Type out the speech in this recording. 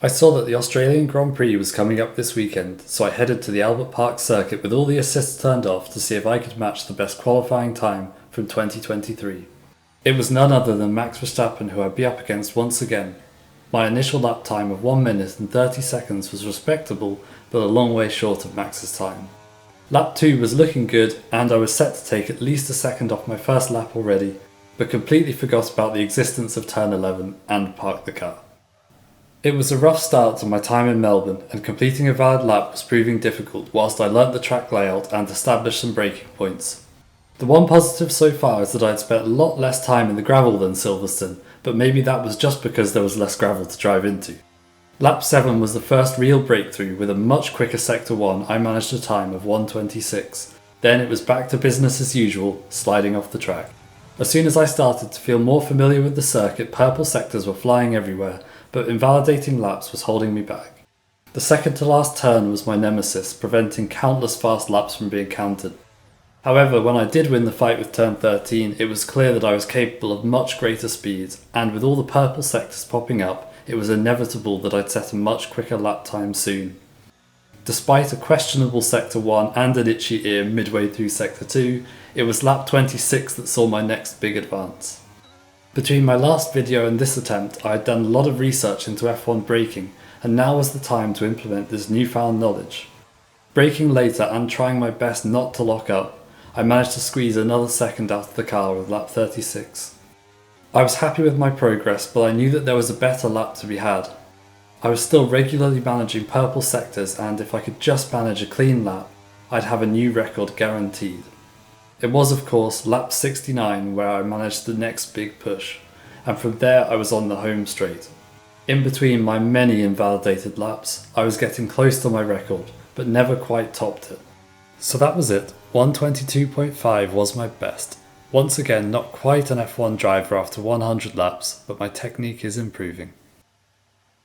I saw that the Australian Grand Prix was coming up this weekend, so I headed to the Albert Park circuit with all the assists turned off to see if I could match the best qualifying time from 2023. It was none other than Max Verstappen who I'd be up against once again. My initial lap time of 1 minute and 30 seconds was respectable, but a long way short of Max's time. Lap 2 was looking good, and I was set to take at least a second off my first lap already, but completely forgot about the existence of turn 11 and parked the car. It was a rough start to my time in Melbourne, and completing a valid lap was proving difficult whilst I learnt the track layout and established some braking points. The one positive so far is that I'd spent a lot less time in the gravel than Silverstone, but maybe that was just because there was less gravel to drive into. Lap 7 was the first real breakthrough. With a much quicker Sector 1 I managed a time of 1:26. Then it was back to business as usual, sliding off the track. As soon as I started to feel more familiar with the circuit, purple sectors were flying everywhere, but invalidating laps was holding me back. The second to last turn was my nemesis, preventing countless fast laps from being counted. However, when I did win the fight with turn 13, it was clear that I was capable of much greater speeds, and with all the purple sectors popping up, it was inevitable that I'd set a much quicker lap time soon. Despite a questionable Sector 1 and an itchy ear midway through Sector 2, it was lap 26 that saw my next big advance. Between my last video and this attempt, I had done a lot of research into F1 braking, and now was the time to implement this newfound knowledge. Braking later and trying my best not to lock up, I managed to squeeze another second out of the car with lap 36. I was happy with my progress, but I knew that there was a better lap to be had. I was still regularly managing purple sectors, and if I could just manage a clean lap, I'd have a new record guaranteed. It was, of course, lap 69 where I managed the next big push, and from there I was on the home straight. In between my many invalidated laps, I was getting close to my record, but never quite topped it. So that was it. 1:22.5 was my best. Once again, not quite an F1 driver after 100 laps, but my technique is improving.